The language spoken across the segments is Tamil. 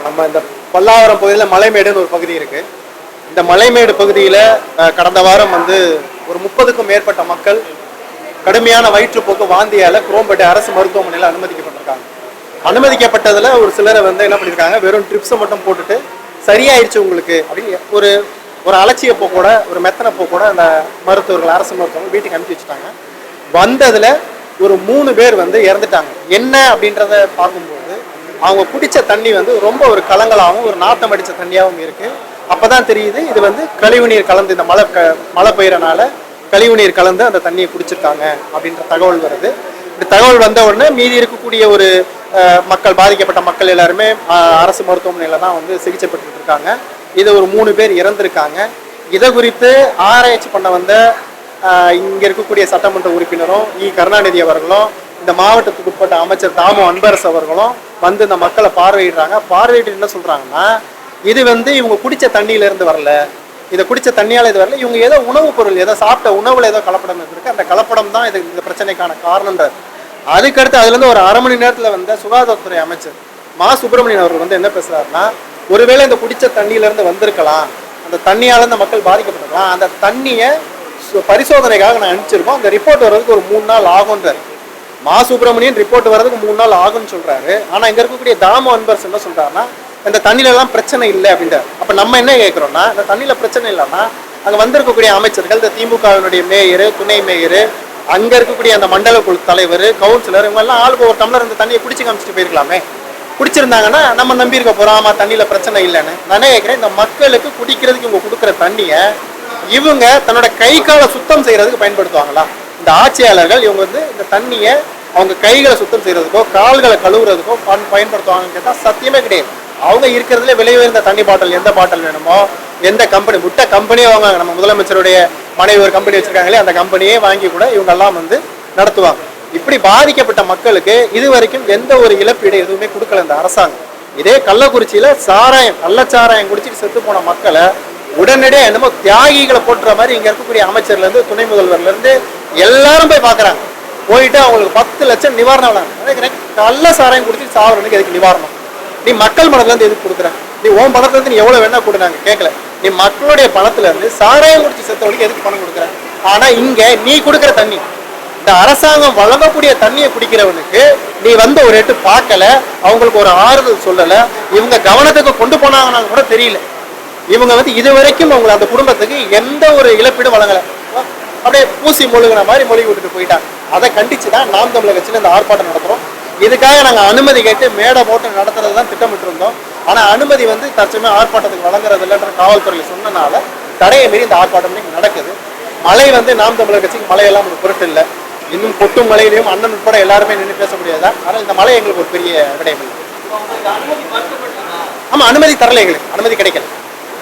நம்ம இந்த பல்லாவரம் பகுதியில் மலைமேடுன்னு ஒரு பகுதி இருக்கு. இந்த மலைமேடு பகுதியில் கடந்த வாரம் வந்து ஒரு 30க்கும் மேற்பட்ட மக்கள் கடுமையான வயிற்றுப்போக்கு வாந்தியால குரோம்பேட்டை அரசு மருத்துவமனையில் அனுமதிக்கப்பட்டிருக்காங்க. அனுமதிக்கப்பட்டதில் ஒரு சிலரை வந்து என்ன பண்ணியிருக்காங்க, வெறும் ட்ரிப்ஸை மட்டும் போட்டுட்டு சரியாயிடுச்சு உங்களுக்கு அப்படின்னு ஒரு ஒரு அலட்சிய போக்கூட ஒரு மெத்தனை போக்கூட அந்த மருத்துவர்கள் அரசு மருத்துவர்கள் வீட்டுக்கு அனுப்பி வச்சுட்டாங்க. வந்ததில் ஒரு 3 பேர் வந்து இறந்துட்டாங்க. என்ன அப்படின்றத பார்க்கும்போது அவங்க குடித்த தண்ணி வந்து ரொம்ப ஒரு கலங்களாகவும் ஒரு நாத்தம் அடித்த தண்ணியாகவும் இருக்குது. அப்போ தான் தெரியுது இது வந்து கழிவுநீர் கலந்து இந்த மழை பெய்யறனால கழிவுநீர் கலந்து அந்த தண்ணியை குடிச்சிருக்காங்க அப்படின்ற தகவல் வருது. இப்படி தகவல் வந்த உடனே மீதி இருக்கக்கூடிய ஒரு மக்கள், பாதிக்கப்பட்ட மக்கள் எல்லாருமே அரசு மருத்துவமனையில் தான் வந்து சிகிச்சை பெற்றுட்டு இருக்காங்க. இது ஒரு 3 பேர் இறந்திருக்காங்க. இதை குறித்து ஆராய்ச்சி பண்ண வந்த இங்கே இருக்கக்கூடிய சட்டமன்ற உறுப்பினரும் கருணாநிதி அவர்களும் இந்த மாவட்டத்துக்கு உட்பட்ட அமைச்சர் தாமு அன்பரசு அவர்களும் வந்து இந்த மக்களை பார்வையிடுறாங்க. பார்வையிட்டு என்ன சொல்கிறாங்கன்னா, இது வந்து இவங்க குடித்த தண்ணியிலேருந்து வரல, இதை குடித்த தண்ணியால் இது வரல, இவங்க ஏதோ உணவுப் பொருள் ஏதோ சாப்பிட்ட உணவில் ஏதோ கலப்படம் இருக்குது, அந்த கலப்படம் தான் இது இந்த பிரச்சனைக்கான காரணன்றார். அதுக்கடுத்து அதுலேருந்து ஒரு அரை மணி நேரத்தில் வந்த சுகாதாரத்துறை அமைச்சர் மா சுப்பிரமணியன் அவர்கள் வந்து என்ன பேசுகிறாருன்னா, ஒருவேளை இந்த குடித்த தண்ணியிலேருந்து வந்திருக்கலாம், அந்த தண்ணியால் இந்த மக்கள் பாதிக்கப்பட்டிருக்கலாம், அந்த தண்ணியை பரிசோதனைக்காக நான் அனுப்பிச்சிருக்கோம், அந்த ரிப்போர்ட் வர்றதுக்கு ஒரு 3 நாள் ஆகுன்றார். மா சுப்பிரமணியன் ரிப்போர்ட் வர்றதுக்கு 3 நாள் ஆகும்னு சொல்கிறாரு. ஆனால் இங்கே இருக்கக்கூடிய தாமு அன்பர்ஸ் என்ன சொல்கிறாருன்னா, இந்த தண்ணியிலலாம் பிரச்சனை இல்லை அப்படின்றார். அப்போ நம்ம என்ன கேட்குறோம்னா, இந்த தண்ணியில் பிரச்சனை இல்லைன்னா அங்கே வந்திருக்கக்கூடிய அமைச்சர்கள், இந்த திமுகவினுடைய மேயர், துணை மேயர், அங்கே இருக்கக்கூடிய அந்த மண்டல குழு தலைவர், கவுன்சிலர், இவங்கெல்லாம் ஆளுக்கு ஒரு டம்ளர் இந்த தண்ணியை குடிச்சு காமிச்சிட்டு போயிருக்கலாமே. குடிச்சிருந்தாங்கன்னா நம்ம நம்பியிருக்க போகிறோம், ஆமாம் தண்ணியில் பிரச்சனை இல்லைன்னு. நானே கேட்குறேன், இந்த மக்களுக்கு குடிக்கிறதுக்கு இவங்க கொடுக்குற தண்ணியை இவங்க தன்னோட கை காலை சுத்தம் செய்கிறதுக்கு பயன்படுத்துவாங்களா? இந்த ஆட்சியாளர்கள் இவங்க வந்து இந்த தண்ணியை அவங்க கைகளை சுத்தம் செய்கிறதுக்கோ கால்களை கழுவுறதுக்கோ பயன்படுத்துவாங்கன்னு கேட்டால் சத்தியமே கிடையாது. அவங்க இருக்கிறதுல விலை உயர்ந்த தண்ணி பாட்டில் எந்த பாட்டில் வேணுமோ, எந்த கம்பெனி முட்டை கம்பெனியே வாங்குவாங்க. நம்ம முதலமைச்சருடைய மனைவி ஒரு கம்பெனி வச்சிருக்காங்களே, அந்த கம்பெனியே வாங்கி கூட இவங்கெல்லாம் வந்து நடத்துவாங்க. இப்படி பாதிக்கப்பட்ட மக்களுக்கு இது வரைக்கும் எந்த ஒரு இழப்பீடு எதுவுமே கொடுக்கல இந்த அரசாங்கம். இதே கள்ளக்குறிச்சியில் கள்ளச்சாராயம் குடிச்சிட்டு செத்து போன மக்களை உடனடியாக என்னமோ தியாகிகளை போட்டுற மாதிரி இங்கே இருக்கக்கூடிய அமைச்சர்லேருந்து துணை முதல்வர்லேருந்து எல்லாரும் போய் பார்க்குறாங்க. போயிட்டு அவங்களுக்கு 10 லட்சம் நிவாரணம் விளாங்க. நினைக்கிறேன், கள்ளச்சாராயம் குடிச்சிட்டு சாவரனுக்கு எதுக்கு நிவாரணம்? நீ மக்கள் மனத்துலேருந்து எதுக்கு கொடுக்குறேன்? நீ உன் பணத்துலேருந்து நீ எவ்வளோ வேணா கொடுனாங்க கேட்கல. நீ மக்களுடைய பணத்துலேருந்து சாராயம் குடிச்சு செத்தவனுக்கு எதுக்கு பணம் கொடுக்குறேன்? ஆனால் இங்கே நீ கொடுக்குற தண்ணி, இந்த அரசாங்கம் வழங்கக்கூடிய தண்ணியை குடிக்கிறவனுக்கு நீ வந்து ஒரு எட்டு பார்க்கல, அவங்களுக்கு ஒரு ஆறுதல் சொல்லலை, இவங்க கவனத்துக்கு கொண்டு போனாங்கன்னு கூட தெரியல. இவங்க வந்து இது வரைக்கும் அவங்களை அந்த குடும்பத்துக்கு எந்த ஒரு இழப்பீடும் வழங்கலை. அப்படியே பூசி மொழிகிற மாதிரி மொழி விட்டுட்டு போயிட்டாங்க. அதை கண்டித்து தான் நாம் தமிழர் கட்சியில் இந்த ஆர்ப்பாட்டம் நடத்துகிறோம். இதுக்காக நாங்கள் அனுமதி கேட்டு மேடை போட்டு நடத்துறது தான் திட்டமிட்டிருந்தோம். ஆனால் அனுமதி வந்து தற்சமயம் ஆர்ப்பாட்டத்துக்கு வழங்குறது இல்லைன்ற காவல்துறையில் சொன்னனால தடையை மீறி இந்த ஆர்ப்பாட்டம் இங்கே நடக்குது. மழை வந்து நாம் தமிழர் கட்சிக்கு மழையெல்லாம் ஒரு பொருட்டு இல்லை. இன்னும் கொட்டும் மழையிலையும் அண்ணன் உட்பட எல்லாருமே நின்று பேச முடியாதா? ஆனால் இந்த மழை எங்களுக்கு ஒரு பெரிய விடயம் இல்லை. ஆமாம், அனுமதி தரலை, எங்களுக்கு அனுமதி கிடைக்கல.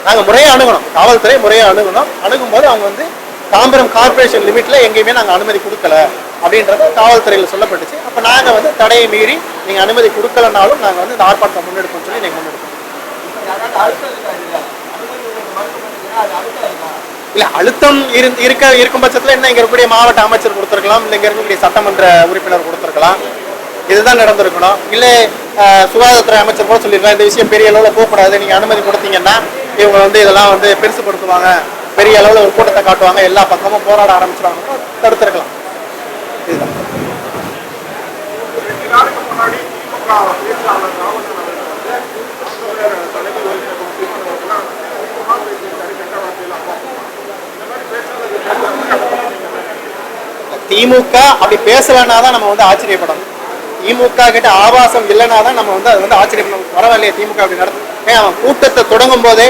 நாங்கள் முறையாக அணுகணும், காவல்துறை முறையாக அணுகணும். அணுகும்போது அவங்க வந்து தாம்பரம் கார்பரேஷன் லிமிட்டில் எங்கேயுமே நாங்கள் அனுமதி கொடுக்கல அப்படின்றது காவல்துறையில் சொல்லப்பட்டுச்சு. அப்போ நாங்கள் வந்து தடையை மீறி நீங்கள் அனுமதி கொடுக்கலனாலும் நாங்கள் வந்து இந்த ஆர்ப்பாட்டத்தை முன்னெடுப்போம்னு சொல்லி நீங்கள் முன்னெடுப்போம். இல்லை, அழுத்தம் இருக்கும் பட்சத்தில் என்ன இங்கே இருக்கக்கூடிய மாவட்ட அமைச்சர் கொடுத்துருக்கலாம், இல்லை இங்கே இருக்கக்கூடிய சட்டமன்ற உறுப்பினர் கொடுத்துருக்கலாம். இதுதான் நடந்திருக்கணும். இல்லை சுகாதாரத்துறை அமைச்சர் கூட சொல்லியிருக்கலாம், இந்த விஷயம் பெரிய அளவில் போகக்கூடாது, நீங்கள் அனுமதி கொடுத்தீங்கன்னா இவங்க வந்து இதெல்லாம் வந்து பெருசுப்படுத்துவாங்க, பெரிய அளவில் ஒரு கூட்டத்தை காட்டுவாங்க, எல்லா பக்கமும் போராட ஆரம்பிச்சிருவாங்க, தடுத்திருக்கலாம். இதுதான். திமுக அப்படி பேசலன்னா தான் நம்ம வந்து ஆச்சரியப்படணும். திமுக கிட்ட ஆபாசம் இல்லைன்னா தான் நம்ம வந்து அது வந்து ஆச்சரியப்படணும். பரவாயில்லையே திமுக அப்படி நடத்தும். அவன் கூட்டத்தை தொடங்கும் போதே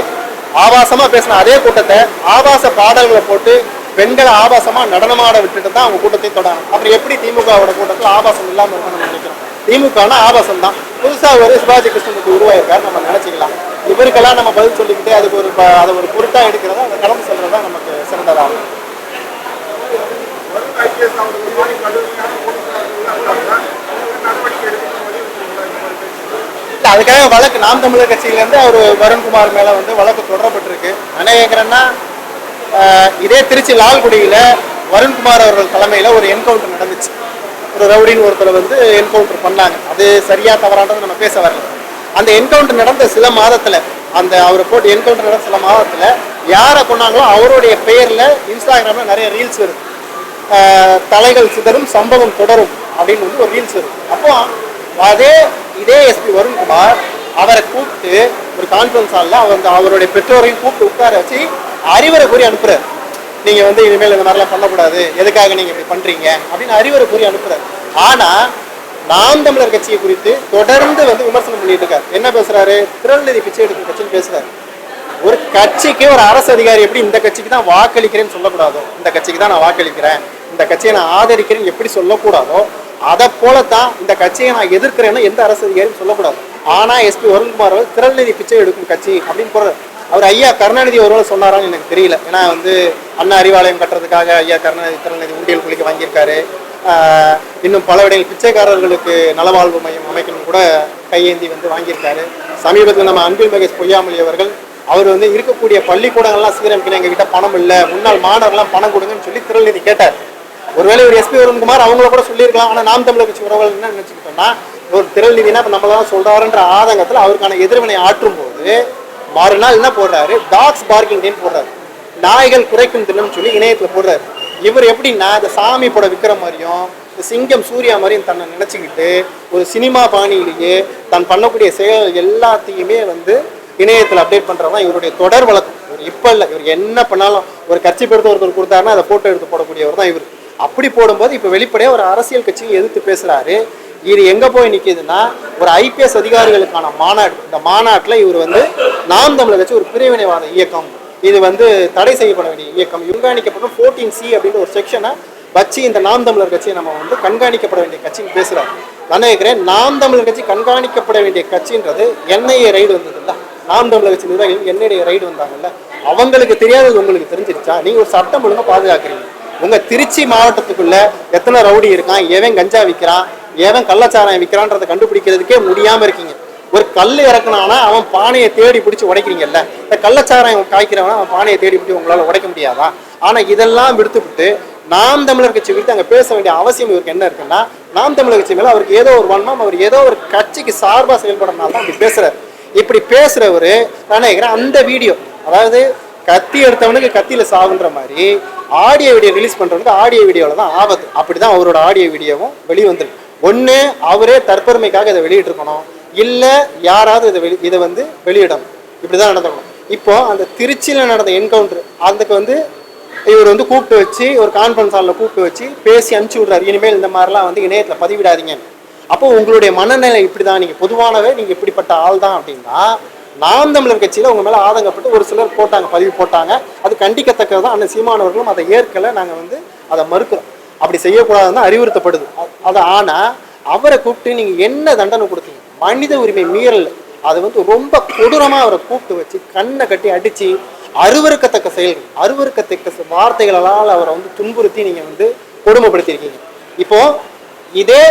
ஆபாசமா பேசின அதே கூட்டத்தை ஆபாச பாடல்களை போட்டு பெண்களை ஆபாசமா நடனமாட விட்டுட்டு தான் அவங்க கூட்டத்தை தொடங்கணும். அப்புறம் எப்படி திமுகவோட கூட்டத்தில் ஆபாசம் இல்லாமல் இருக்கணும்னு நினைக்கிறோம்? திமுகனா ஆபாசம் தான். புதுசாக ஒரு சிவாஜி கிருஷ்ணனுக்கு உருவாயிருக்காரு, நம்ம நினைச்சிக்கலாம். இவருக்கெல்லாம் நம்ம பதில் சொல்லிக்கிட்டே அதுக்கு அதை ஒரு பொருட்டா எடுக்கிறதா, அதை கடந்து செல்றதா நமக்கு சிறந்ததாகும். அதுக்காக வழக்கு நாம் தமிழர் கட்சியிலேருந்து அவர் வருண்குமார் மேலே வந்து வழக்கு தொடரப்பட்டிருக்கு. என்ன கேட்குறேன்னா, இதே திருச்சி லால்குடியில் வருண்குமார் அவர்கள் தலைமையில் ஒரு என்கவுண்டர் நடந்துச்சு. ஒரு ரவுடின்னு ஒருத்தரை வந்து என்கவுண்டர் பண்ணாங்க. அது சரியா தவறானது நம்ம பேச வரல. அந்த என்கவுண்டர் நடந்த சில மாதத்துல, அந்த அவரை போட்டு என்கவுண்டர் நடந்த சில மாதத்துல யாரை கொண்டாங்களோ அவருடைய பெயர்ல இன்ஸ்டாகிராம்ல நிறைய ரீல்ஸ் வருது. தலைகள் சிதறும் சம்பவம் தொடரும் அப்படின்னு வந்து ஒரு ரீல்ஸ் வருது. அப்போ இதே எஸ்பி வருண்குமார் அவரை கூப்பிட்டு ஒரு கான்ஃபரன்ஸ் ஹாலில் அவருடைய பெற்றோரையும் கூப்பிட்டு உட்கார வச்சு அறிவுரை கூறி அனுப்புறாரு. நீங்க வந்து இனிமேல் இந்த மாதிரிலாம் பண்ணக்கூடாது, எதுக்காக நீங்க இப்படி பண்றீங்க அப்படின்னு அறிவுரை கூறி அனுப்புறாரு. ஆனா நாம் தமிழர் கட்சியை குறித்து தொடர்ந்து வந்து விமர்சனம் பண்ணிட்டு இருக்காரு. என்ன பேசுறாரு? திரள்நிதி பிச்சை எடுக்கும் கட்சின்னு பேசுறாரு. ஒரு கட்சிக்கு ஒரு அரசு அதிகாரி எப்படி இந்த கட்சிக்கு தான் வாக்களிக்கிறேன்னு சொல்லக்கூடாதோ, இந்த கட்சிக்கு தான் நான் வாக்களிக்கிறேன், இந்த கட்சியை நான் ஆதரிக்கிறேன்னு எப்படி சொல்லக்கூடாதோ, அதை போலத்தான் இந்த கட்சியை நான் எதிர்க்கிறேன்னு எந்த அரசு அதிகாரியும் சொல்லக்கூடாது. ஆனா எஸ்பி வருண்குமார் அவர்கள் திரள்நிதி பிச்சை எடுக்கும் கட்சி அப்படின்னு போறாரு. அவர் ஐயா கருணாநிதி ஒருவேளை சொன்னாரான்னு எனக்கு தெரியல. ஏன்னா வந்து அண்ணா அறிவாலயம் கட்டுறதுக்காக ஐயா கருணாநிதி திரள்நிதி உண்டியல் குளிக்க வாங்கியிருக்காரு. இன்னும் பல இடங்கள் பிச்சைக்காரர்களுக்கு நலவாழ்வு மையம் அமைக்கணும் கூட கையேந்தி வந்து வாங்கியிருக்காரு. சமீபத்தில் நம்ம அன்பில் மகேஷ் பொய்யாமொழி அவர்கள் அவர் வந்து இருக்கக்கூடிய பள்ளிக்கூடங்கள்லாம் சீரமைக்கணும், எங்ககிட்ட பணம் இல்லை, முன்னாள் மாணவர்கள்லாம் பணம் கொடுங்கன்னு சொல்லி திரள்நிதி கேட்டார். ஒருவேளை ஒரு எஸ்பி வருண்குமார் அவங்கள கூட சொல்லியிருக்கலாம். ஆனால் நாம் தமிழர் கட்சி உறவுகள் என்ன நினைச்சுக்கிட்டோம்னா, ஒரு திரள்நிதினா இப்போ நம்மளாம் சொல்றாருன்ற ஆதங்கத்தில் அவருக்கான எதிர்வினை ஆற்றும் போது மறுநாள் என்ன போடுறாரு? டாக்ஸ் பார்க்கிங் டேன்னு போடுறாரு. நாய்கள் குறைக்கும் தினம்னு சொல்லி இணையத்தில் போடுறாரு. இவர் எப்படின்னா இந்த சாமி படம் விற்கிற மாதிரியும் சிங்கம் சூர்யா மாதிரியும் தன்னை நினச்சிக்கிட்டு ஒரு சினிமா பாணியிலேயே தான் பண்ணக்கூடிய செயல் எல்லாத்தையுமே வந்து இணையத்தில் அப்டேட் பண்ணுறதான் இவருடைய தொடர் வழக்கம். இவர் இப்போ இல்லை, இவர் என்ன பண்ணாலும் ஒரு கட்சி பெருத்து ஒருத்தர் கொடுத்தாருன்னா அதை ஃபோட்டோ எடுத்து போடக்கூடியவர் தான் இவர். அப்படி போடும்போது இப்போ வெளிப்படையாக ஒரு அரசியல் கட்சியை எதிர்த்து பேசுகிறாரு. இது எங்கே போய் நிற்கிதுன்னா ஒரு ஐபிஎஸ் அதிகாரிகளுக்கான மாநாடு. இந்த மாநாட்டில் இவர் வந்து நாம் தமிழர் கட்சி ஒரு பிரிவினைவாத இயக்கம், இது வந்து தடை செய்யப்பட வேண்டிய இயக்கம், கண்காணிக்கப்படும் 14C அப்படின்ற ஒரு செக்ஷனை வச்சு இந்த நாம் தமிழர் கட்சியை நம்ம வந்து கண்காணிக்கப்பட வேண்டிய கட்சின்னு பேசுகிறாரு. நான் நினைக்கிறேன் நாம் தமிழர் கட்சி கண்காணிக்கப்பட வேண்டிய கட்சின்றது என்ஐஏ ரைடு வந்ததுல்ல, நாம் தமிழர் கட்சி நிர்வாகிகள் என்ஐஏ ரைடு வந்தாங்கல்ல, அவங்களுக்கு தெரியாதது உங்களுக்கு தெரிஞ்சிருச்சா? நீங்கள் ஒரு சட்டம் ஒழுங்காக பாதுகாக்கிறீங்க. உங்கள் திருச்சி மாவட்டத்துக்குள்ள எத்தனை ரவுடி இருக்கான், எவன் கஞ்சா விற்கிறான், எவன் கள்ளச்சாராயம் விற்கிறான்றதை கண்டுபிடிக்கிறதுக்கே முடியாமல் இருக்கீங்க. ஒரு கல் இறக்குனானா அவன் பானையை தேடி பிடிச்சி உடைக்கிறீங்கல்ல, இந்த கள்ளச்சாராயம் காய்க்கிறவனா அவன் பானையை தேடி பிடிச்சி உங்களால் உடைக்க முடியாதா? ஆனால் இதெல்லாம் விடுத்துவிட்டு நாம் தமிழர் கட்சி குறித்து அங்கே பேச வேண்டிய அவசியம் இவருக்கு என்ன இருக்குன்னா, நாம் தமிழர் கட்சி மேலே அவருக்கு ஏதோ ஒரு வன்மம், அவர் ஏதோ ஒரு கட்சிக்கு சார்பாக செயல்படுறதுனால தான் அப்படி பேசுகிறார். இப்படி பேசுகிறவர் நான் நினைக்கிறேன் அந்த வீடியோ, அதாவது கத்தி எடுத்தவனுக்கு கத்தியில் சாகுன்ற மாதிரி ஆடியோ வீடியோ ரிலீஸ் பண்ணுறவனுக்கு ஆடியோ வீடியோவில் தான் ஆபத்து. அப்படி தான் அவரோட ஆடியோ வீடியோவும் வெளிவந்துருக்கு. ஒன்று அவரே தற்பெருமைக்காக இதை வெளியிட்டிருக்கணும், இல்லை யாராவது இதை வந்து வெளியிடணும். இப்படி தான் நடந்துக்கணும். இப்போ அந்த திருச்சியில் நடந்த என்கவுண்டர் அதுக்கு வந்து இவர் வந்து கூப்பிட்டு வச்சு ஒரு கான்ஃபரன்ஸ் ஹாலில் கூப்பிட்டு வச்சு பேசி அனுப்பிச்சி விட்றாரு, இனிமேல் இந்த மாதிரிலாம் வந்து இணையத்தில் பதிவிடாதீங்க. அப்போ உங்களுடைய மனநிலை இப்படி தான், நீங்கள் பொதுவானவே நீங்கள் இப்படிப்பட்ட ஆள் தான் அப்படின்னா, நாம் தமிழர் கட்சியில் உங்கள் மேலே ஆதங்கப்பட்டு ஒரு சிலர் போட்டாங்க, பதிவு போட்டாங்க. அது கண்டிக்கத்தக்கது தான். அண்ணன் சீமானவர்களும் அதை ஏற்கலை, நாங்கள் வந்து அதை மறுக்கிறோம். அப்படி செய்யக்கூடாதுன்னு தான் அறிவுறுத்தப்படுது. அது ஆனால் அவரை கூப்பிட்டு நீங்கள் என்ன தண்டனை கொடுத்தீங்க? மனித உரிமை மீறல். அது வந்து ரொம்ப கொடூரமாக அவரை கூப்பிட்டு வச்சு கண்ணை கட்டி அடித்து அருவருக்கத்தக்க செயல்கள், அருவருக்கத்தக்க வார்த்தைகளால் அவரை வந்து துன்புறுத்தி நீங்கள் வந்து கொடுமைப்படுத்தியிருக்கீங்க. இப்போது இதே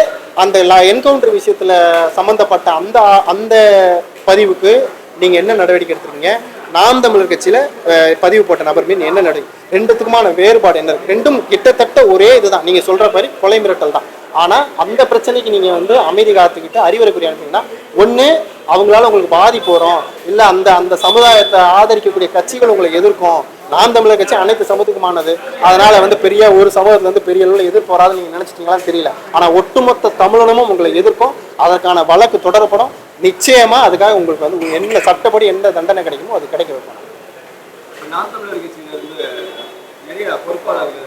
அந்த என்கவுண்டர் விஷயத்தில் சம்மந்தப்பட்ட அந்த பதிவுக்கு நீங்கள் என்ன நடவடிக்கை எடுத்துருக்கீங்க? நாம் தமிழர் கட்சியில் பதிவு போட்ட நபர் மீன் என்ன நடவடிக்கை? ரெண்டுத்துக்குமான வேறுபாடு என்ன இருக்குது? ரெண்டும் கிட்டத்தட்ட ஒரே இதுதான். நீங்கள் சொல்கிற மாதிரி கொலை மிரட்டல் தான். ஆனால் அந்த பிரச்சனைக்கு நீங்கள் வந்து அமைதி காத்துக்கிட்டு அறிவுரை புரிய அனுப்பிங்கன்னா, ஒன்று அவங்களால உங்களுக்கு பாதிப்பு வரும், இல்லை அந்த சமுதாயத்தை ஆதரிக்கக்கூடிய கட்சிகள் உங்களை எதிர்க்கும். நாம் தமிழர் கட்சி அனைத்து சமூகத்துக்குமானது, அதனால வந்து பெரிய ஒரு சமூகத்துல இருந்து பெரிய அளவில் எதிர்ப்பு வராது நீங்க நினைச்சிட்டீங்களான்னு தெரியல. ஆனா ஒட்டுமொத்த தமிழனமும் உங்களை எதிர்க்கும். அதற்கான வழக்கு தொடரப்படும். நிச்சயமா அதுக்காக உங்களுக்கு வந்து என்ன சட்டப்படி என்ன தண்டனை கிடைக்குமோ அது கிடைக்க வைப்போம். நாம் தமிழர் கட்சியில இருந்து நிறைய பொறுப்பாளர்கள்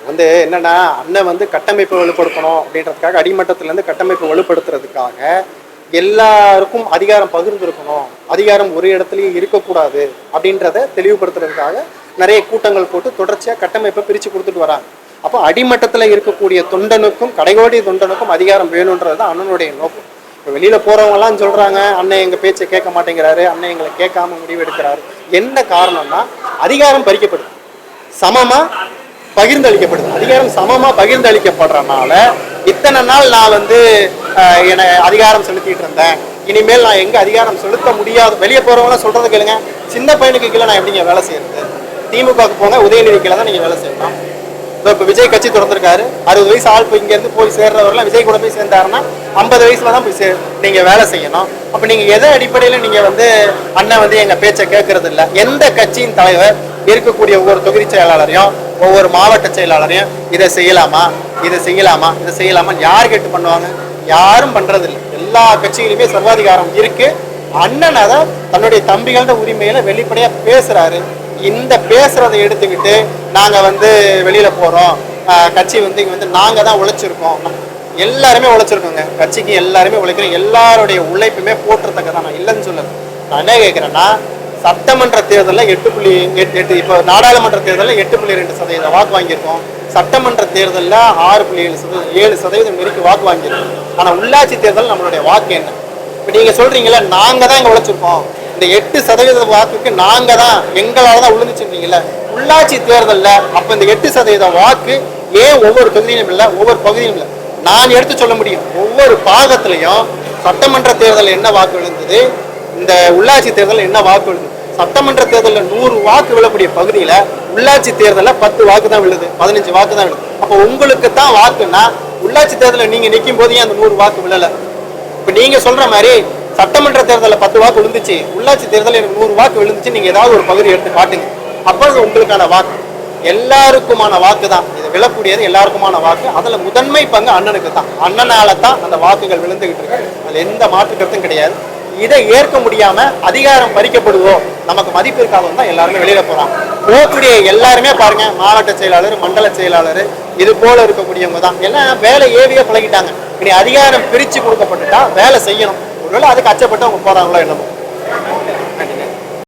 வந்து என்னன்னா, அண்ணன் வந்து கட்டமைப்பை வலுப்படுத்தணும் அப்படின்றதுக்காக, அடிமட்டத்திலேருந்து கட்டமைப்பை வலுப்படுத்துறதுக்காக எல்லாருக்கும் அதிகாரம் பகிர்ந்துருக்கணும், அதிகாரம் ஒரு இடத்துலையும் இருக்கக்கூடாது அப்படின்றத தெளிவுபடுத்துறதுக்காக நிறைய கூட்டங்கள் போட்டு தொடர்ச்சியாக கட்டமைப்பை பிரித்து கொடுத்துட்டு வராங்க. அப்போ அடிமட்டத்தில் இருக்கக்கூடிய தொண்டனுக்கும் கடைகோடி தொண்டனுக்கும் அதிகாரம் வேணுன்றது தான் அண்ணனுடைய நோக்கம். இப்போ வெளியில் போகிறவங்கலாம் சொல்கிறாங்க, அண்ணன் எங்கள் பேச்சை கேட்க மாட்டேங்கிறாரு, அண்ணன் எங்களை கேட்காம முடிவு எடுக்கிறாரு. என்ன காரணம்னா, அதிகாரம் பறிக்கப்படுது, சமமாக பகிர்ந்தளிக்கப்படுது. அதிகாரம் சமமாக பகிர்ந்தளிக்கப்படுறதுனால இத்தனை நாள் நான் வந்து அதிகாரம் செலுத்திட்டு இருந்தேன், இனிமேல் நான் எங்கே அதிகாரம் செலுத்த முடியாது. வெளியே போகிறவங்க சொல்கிறது கேளுங்க, சின்ன பையனுக்கு கீழே நான் எப்படிங்க வேலை செய்யறது? திமுகவுக்கு போங்க, உதயநிதி கீழே தான் நீங்கள் வேலை செய்யணும். இப்போ விஜய் கட்சி திறந்திருக்காரு, 60 வயசு ஆள் இப்போ இங்கேருந்து போய் சேர்றவரெல்லாம் விஜய் கூட போய் சேர்ந்தாருன்னா 50 வயசுல தான் போய் நீங்க வேலை செய்யணும். அப்ப நீங்க எதை அடிப்படையில நீங்க வந்து அண்ணன் வந்து எங்க பேச்சை கேட்கறது இல்லை? எந்த கட்சியின் தலைவர் இருக்கக்கூடிய ஒவ்வொரு தொகுதி செயலாளரையும் ஒவ்வொரு மாவட்ட செயலாளரையும் இதை செய்யலாமா, இதை செய்யலாமா, இதை செய்யலாமா யார் கேட்டு பண்ணுவாங்க? யாரும் பண்றது இல்லை. எல்லா கட்சிகளுமே சர்வாதிகாரம் இருக்கு. அண்ணன் அதை தன்னுடைய தம்பிகளோட உரிமையில வெளிப்படையா பேசுறாரு. இந்த பேசுறதை எடுத்துக்கிட்டு நாங்க வந்து வெளியில போறோம், கட்சி வந்து இங்க வந்து நாங்க தான் உழைச்சிருக்கோம். எல்லாருமே உழைச்சிருக்கோங்க, கட்சிக்கு எல்லாருமே உழைக்கிறோம். எல்லாருடைய உழைப்புமே போற்றுறதுக்கதான், நான் இல்லைன்னு சொல்லல. நான் என்ன கேட்கிறேன்னா, சட்டமன்ற தேர்தலில் 8.8, இப்போ நாடாளுமன்ற தேர்தலில் 8.2% வாக்கு வாங்கியிருக்கோம். சட்டமன்ற தேர்தலில் 6.7% நெருக்கி வாக்கு வாங்கியிருக்கோம். ஆனால் உள்ளாட்சி தேர்தல் நம்மளுடைய வாக்கு என்ன? இப்போ நீங்கள் சொல்றீங்களா நாங்க தான் இங்கே உழைச்சிருக்கோம், இந்த 8% வாக்குக்கு நாங்க தான் எங்களால தான் விழுந்துச்சுருந்தீங்கல்ல உள்ளாட்சி தேர்தலில். அப்போ இந்த 8% வாக்கு ஏன் ஒவ்வொரு தொகுதியிலும் இல்லை, ஒவ்வொரு பகுதியிலும் இல்லை? நான் எடுத்து சொல்ல முடியும். ஒவ்வொரு பாகத்திலையும் சட்டமன்ற தேர்தலில் என்ன வாக்கு விழுந்தது, இந்த உள்ளாட்சி தேர்தலில் என்ன வாக்கு விழுது. சட்டமன்ற தேர்தலில் 100 வாக்கு விழக்கூடிய பகுதியில் உள்ளாட்சி தேர்தலில் 10 வாக்கு தான் விழுது, 15 வாக்கு தான் விழுது. அப்போ உங்களுக்கு தான் வாக்குன்னா உள்ளாட்சி தேர்தலில் நீங்க நிற்கும் போது அந்த 100 வாக்கு விழலை. இப்போ நீங்க சொல்ற மாதிரி சட்டமன்ற தேர்தலில் 10 வாக்கு விழுந்துச்சு, உள்ளாட்சி தேர்தலில் எனக்கு 100 வாக்கு விழுந்துச்சு, நீங்க ஏதாவது ஒரு பகுதி எடுத்து காட்டுங்க. அப்போ உங்களுக்கான வாக்கு எல்லாருக்குமான வாக்கு தான். இது விழக்கூடியது எல்லாருக்குமான வாக்கு. அதுல முதன்மை பங்கு அண்ணனுக்கு தான். அண்ணனால தான் அந்த வாக்குகள் விழுந்துகிட்டு இருக்கு. அதுல எந்த மாற்று கருத்தும் கிடையாது. இதை ஏற்க முடியாம அதிகாரம் பறிக்கப்படுவோ, நமக்கு மதிப்பு இருக்காதுன்னு தான் எல்லாருமே வெளியில போறாங்க. போகக்கூடிய எல்லாருமே பாருங்க, மாவட்ட செயலாளர், மண்டல செயலாளர், இது போல இருக்கக்கூடியவங்க தான். எல்லாம் வேலை ஏவியே பழகிட்டாங்க. இனி அதிகாரம் பிரிச்சு கொடுக்கப்பட்டுட்டா வேலை செய்யணும். ஒருவேளை அதுக்கு அச்சப்பட்டு அவங்க போறாங்களோ என்னமோ.